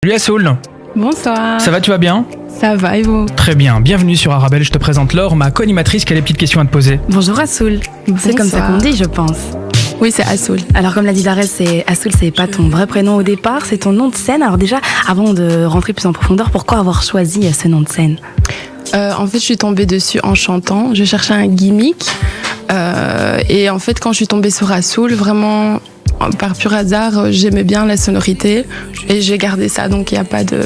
Salut Assoul. Bonsoir. Ça va, tu vas bien? Ça va et vous? Très bien, bienvenue sur Arabelle, je te présente Laure, ma co-animatrice qui a des petites questions à te poser. Bonjour Assoul. C'est comme ça qu'on dit, je pense. Oui, c'est Assoul. Alors comme l'a dit Darès, Assoul, c'est pas ton vrai prénom au départ, c'est ton nom de scène. Alors déjà, avant de rentrer plus en profondeur, pourquoi avoir choisi ce nom de scène? En fait, je suis tombée dessus en chantant. Je cherchais un gimmick. Et en fait, quand je suis tombée sur Assoul, vraiment, par pur hasard, j'aimais bien la sonorité. Et j'ai gardé ça, donc il n'y a pas de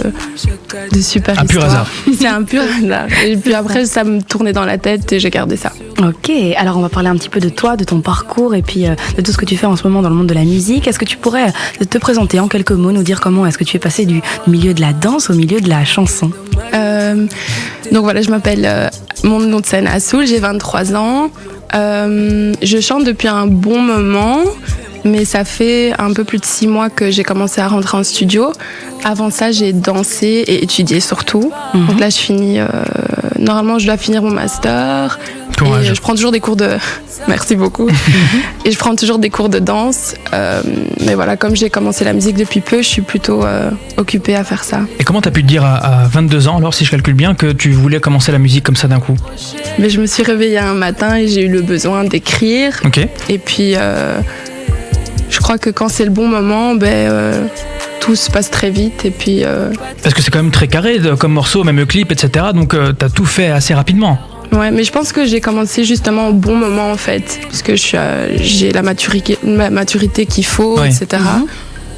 super Un histoire. pur hasard. C'est un pur hasard. Et puis après, ça me tournait dans la tête et j'ai gardé ça. Ok, alors on va parler un petit peu de toi, de ton parcours et puis de tout ce que tu fais en ce moment dans le monde de la musique. Est-ce que tu pourrais te présenter en quelques mots, nous dire comment est-ce que tu es passé du milieu de la danse au milieu de la chanson? Donc voilà, je m'appelle, mon nom de scène Assoul, j'ai 23 ans. Je chante depuis un bon moment, mais ça fait un peu plus de 6 mois que j'ai commencé à rentrer en studio. Avant ça, j'ai dansé et étudié surtout. Donc là, je finis. Normalement, je dois finir mon master. Courage. Et je prends toujours des cours de. Merci beaucoup. Et je prends toujours des cours de danse. Mais voilà, comme j'ai commencé la musique depuis peu, je suis plutôt occupée à faire ça. Et comment t'as pu te dire à 22 ans, alors si je calcule bien, que tu voulais commencer la musique comme ça d'un coup? Mais je me suis réveillée un matin et j'ai eu le besoin d'écrire. Ok. Et puis, je crois que quand c'est le bon moment, tout se passe très vite. Et puis, Parce que c'est quand même très carré comme morceau, même le clip, etc. Donc t'as tout fait assez rapidement. ouais, mais je pense que j'ai commencé justement au bon moment en fait, parce que j'ai la maturité qu'il faut, Ouais. etc.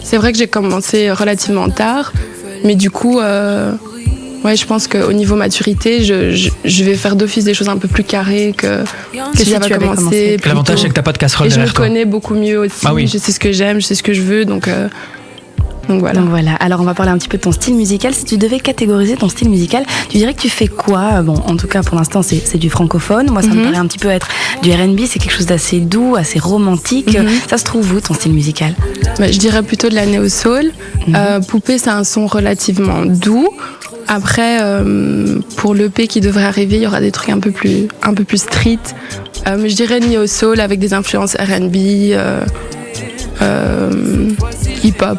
C'est vrai que j'ai commencé relativement tard, mais du coup, ouais, je pense qu'au niveau maturité, je vais faire d'office des choses un peu plus carrées que si si j'avais tu avais commencé. commencé. plus L'avantage, tôt. c'est que t'as pas de casserole Et je me derrière toi. connais beaucoup mieux aussi. Ah oui. Je sais ce que j'aime, je sais ce que je veux, donc voilà. Donc voilà, alors on va parler un petit peu de ton style musical. Si tu devais catégoriser ton style musical, tu dirais que tu fais quoi? Bon, en tout cas pour l'instant c'est du francophone. Moi ça me paraît un petit peu être du R&B, c'est quelque chose d'assez doux, assez romantique. Ça se trouve où ton style musical? Je dirais plutôt de la néo-soul. Poupée, c'est un son relativement doux. Après, pour l'EP qui devrait arriver, il y aura des trucs un peu plus street. Mais je dirais néo-soul avec des influences R&B, hip-hop.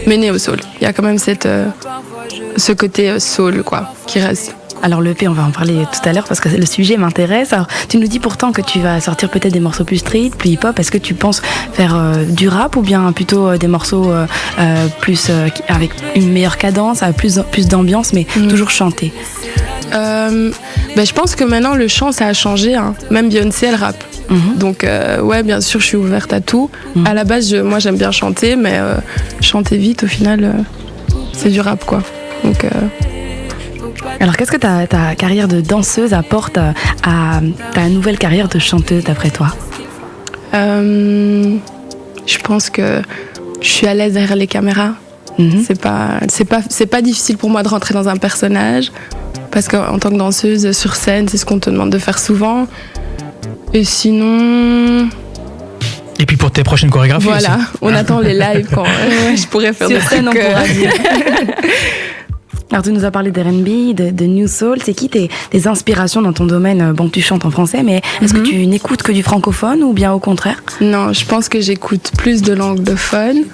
Mais néo-soul. Il y a quand même ce côté soul, quoi, qui reste. Alors l'EP, on va en parler tout à l'heure parce que le sujet m'intéresse. Alors tu nous dis pourtant que tu vas sortir peut-être des morceaux plus street, plus hip-hop. Est-ce que tu penses faire du rap ou bien plutôt des morceaux plus avec une meilleure cadence, avec plus d'ambiance, mais toujours chanté? Je pense que maintenant le chant ça a changé, hein. Même Beyoncé elle rappe. Donc ouais, bien sûr je suis ouverte à tout. À la base moi j'aime bien chanter, mais chanter vite au final c'est du rap quoi. Donc Alors qu'est-ce que ta carrière de danseuse apporte à ta nouvelle carrière de chanteuse d'après toi? je pense que je suis à l'aise derrière les caméras. C'est pas difficile pour moi de rentrer dans un personnage parce qu'en tant que danseuse sur scène, c'est ce qu'on te demande de faire souvent. Et sinon, Et puis pour tes prochaines chorégraphies voilà, aussi. on attend les lives quand je pourrais faire des Sur scène, on trucs. pourra dire. Alors tu nous as parlé d'R&B, de New Soul. C'est qui tes inspirations dans ton domaine? Bon, tu chantes en français, mais est-ce que tu n'écoutes que du francophone ou bien au contraire? Non, je pense que j'écoute plus de l'anglophone.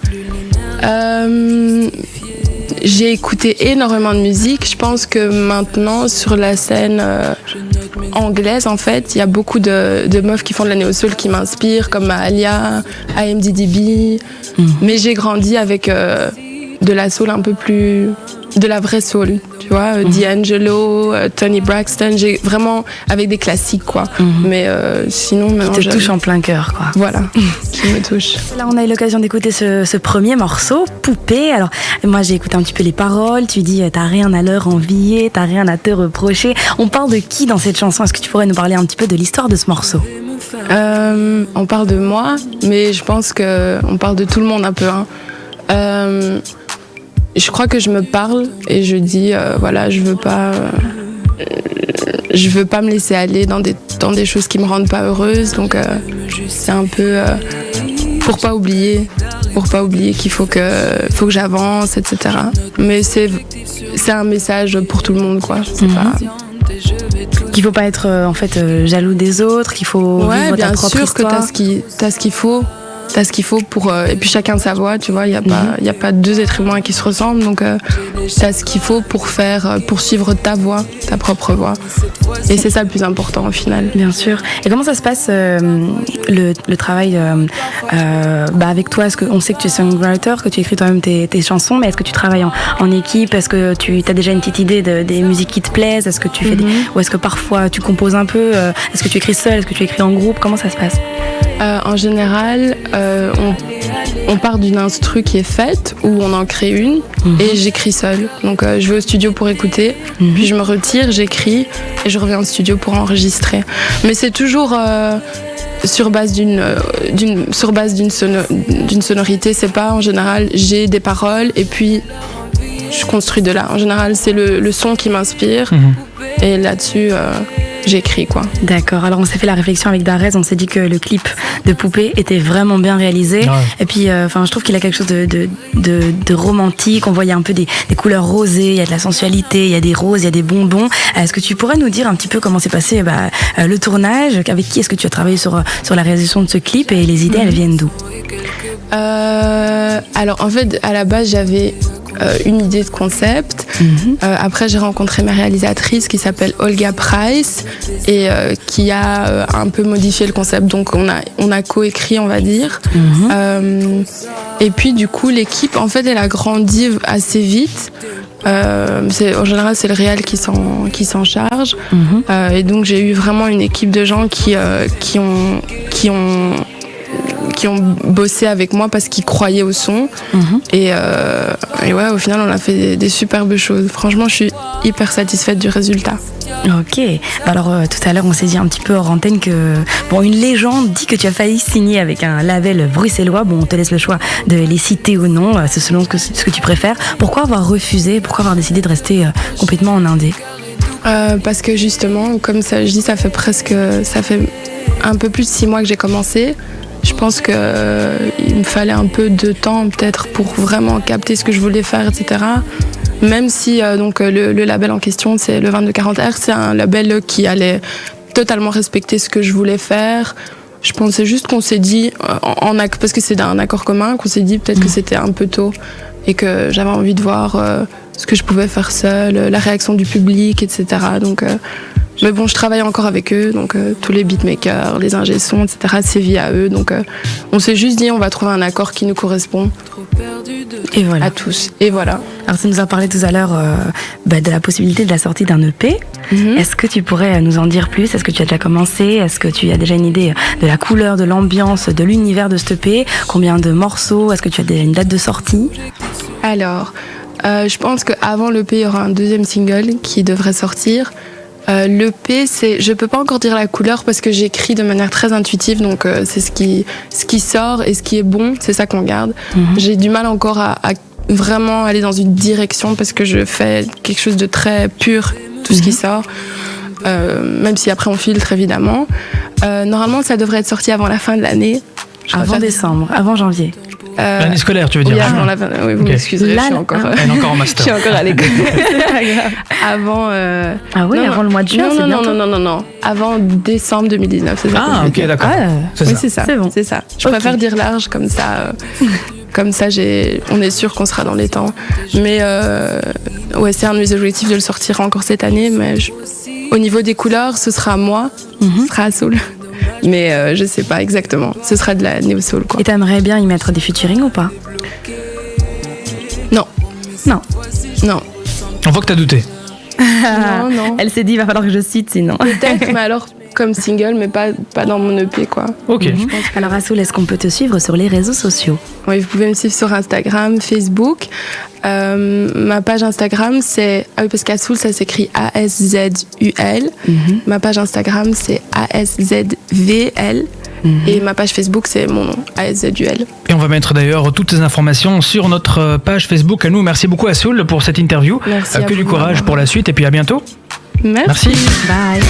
J'ai écouté énormément de musique. Je pense que maintenant, sur la scène anglaise, en fait, il y a beaucoup de meufs qui font de la néo-soul qui m'inspirent, comme Alia, IMDb. Mais j'ai grandi avec de la soul un peu plus... de la vraie soul, tu vois, D'Angelo, Tony Braxton, j'ai vraiment avec des classiques, quoi. Mais sinon, maintenant, Qui te touche en plein cœur, quoi. voilà, qui me touche. Là, on a eu l'occasion d'écouter ce premier morceau, Poupée. Alors, moi, j'ai écouté un petit peu les paroles. Tu dis, t'as rien à leur envier, t'as rien à te reprocher. On parle de qui dans cette chanson? Est-ce que tu pourrais nous parler un petit peu de l'histoire de ce morceau? On parle de moi, mais je pense qu'on parle de tout le monde un peu, hein. Je crois que je me parle et je dis, voilà, je veux pas me laisser aller dans des choses qui me rendent pas heureuse. Donc, c'est un peu pour pas oublier qu'il faut que j'avance, etc. Mais c'est un message pour tout le monde, quoi. C'est pas... Qu'il faut pas être jaloux des autres, qu'il faut vivre ta bien propre sûr histoire. que t'as ce qu'il faut. t'as ce qu'il faut pour et puis chacun sa voix, tu vois, il y a pas deux êtres humains qui se ressemblent, donc t'as ce qu'il faut pour suivre ta voix, ta propre voix, et c'est ça le plus important au final. Bien sûr. Et comment ça se passe le travail avec toi? Est-ce qu'on sait que tu es songwriter, que tu écris toi-même tes chansons, mais est-ce que tu travailles en équipe? Est-ce que tu as déjà une petite idée des musiques qui te plaisent? Est-ce que tu fais ou est-ce que parfois tu composes un peu? Est-ce que tu écris seul? Est-ce que tu écris en groupe? Comment ça se passe? En général, on part d'une instru qui est faite, ou on en crée une, et j'écris seule. Donc je vais au studio pour écouter, puis je me retire, j'écris, et je reviens au studio pour enregistrer. Mais c'est toujours sur base d'une sonorité. C'est pas en général j'ai des paroles et puis je construis de là. En général, c'est le son qui m'inspire, et là-dessus j'écris, quoi. D'accord, alors on s'est fait la réflexion avec Darès, on s'est dit que le clip de Poupée était vraiment bien réalisé. Ouais. Et puis je trouve qu'il a quelque chose de romantique. On voyait un peu des couleurs rosées, il y a de la sensualité, il y a des roses, il y a des bonbons. Est-ce que tu pourrais nous dire un petit peu comment s'est passé le tournage? Avec qui est-ce que tu as travaillé sur la réalisation de ce clip, et les idées elles viennent d'où? Alors en fait, à la base j'avais une idée de concept. Après, j'ai rencontré ma réalisatrice qui s'appelle Olga Price, et qui a un peu modifié le concept. Donc on a coécrit, on va dire. Et puis du coup, l'équipe, en fait, elle a grandi assez vite. En général, c'est le réal qui s'en charge. Et donc j'ai eu vraiment une équipe de gens qui ont bossé avec moi parce qu'ils croyaient au son. Et ouais, au final, on a fait des superbes choses. Franchement, je suis hyper satisfaite du résultat. Ok. Alors, tout à l'heure, on s'est dit un petit peu hors antenne que une légende dit que tu as failli signer avec un label bruxellois. Bon, on te laisse le choix de les citer ou non. C'est selon ce que tu préfères. Pourquoi avoir refusé? Pourquoi avoir décidé de rester complètement en indé? Parce que justement, comme ça, je dis, ça fait un peu plus de 6 mois que j'ai commencé. Je pense qu'il me fallait un peu de temps peut-être pour vraiment capter ce que je voulais faire, etc. Même si le label en question, c'est le 2240 Hz, c'est un label qui allait totalement respecter ce que je voulais faire. Je pensais juste qu'on s'est dit, parce que c'est un accord commun, qu'on s'est dit peut-être que c'était un peu tôt et que j'avais envie de voir ce que je pouvais faire seule, la réaction du public, etc. Mais bon, je travaille encore avec eux, donc tous les beatmakers, les ingé sons, etc., c'est via eux. Donc on s'est juste dit, on va trouver un accord qui nous correspond. Et voilà. À tous. Et voilà. Alors, tu nous as parlé tout à l'heure de la possibilité de la sortie d'un EP. Est-ce que tu pourrais nous en dire plus? Est-ce que tu as déjà commencé? Est-ce que tu as déjà une idée de la couleur, de l'ambiance, de l'univers de cet EP? Combien de morceaux? Est-ce que tu as déjà une date de sortie? Alors, je pense qu'avant l'EP, il y aura un deuxième single qui devrait sortir. L'EP, je peux pas encore dire la couleur parce que j'écris de manière très intuitive, donc c'est ce qui sort et ce qui est bon, c'est ça qu'on garde. J'ai du mal encore à vraiment aller dans une direction parce que je fais quelque chose de très pur, tout ce qui sort, même si après on filtre évidemment. Normalement, ça devrait être sorti avant la fin de l'année. Avant décembre, avant janvier. L'année scolaire, tu veux dire? Oui, vous m'excuserez, je suis encore en master. Je suis encore à l'école. Avant. Avant le mois de juin, c'est bientôt. Non. Avant décembre 2019, c'est ça. Ah, ok, d'accord. C'est ça. C'est bon. C'est ça. Je préfère dire large, comme ça. Comme ça, on est sûr qu'on sera dans les temps. Mais ouais, c'est un de mes objectifs de le sortir encore cette année. Mais au niveau des couleurs, ce sera moi, ce sera Soul. Mais je sais pas exactement. Ce sera de la néo soul, quoi. Et t'aimerais bien y mettre des featuring ou pas? Non. On voit que t'as douté. Non. Elle s'est dit, il va falloir que je cite sinon. Peut-être, mais alors comme single, mais pas dans mon EP, quoi. Ok. Alors Assoul, est-ce qu'on peut te suivre sur les réseaux sociaux? Oui, vous pouvez me suivre sur Instagram, Facebook. Ma page Instagram, c'est... Ah oui, parce qu'Assoul, ça s'écrit A-S-Z-U-L. Ma page Instagram, c'est A-S-Z-V-L. Et ma page Facebook, c'est mon nom, ASZUL. Et on va mettre d'ailleurs toutes ces informations sur notre page Facebook à nous. Merci beaucoup Assoul pour cette interview. Merci. Que du courage pour la suite et puis à bientôt. Merci. Bye.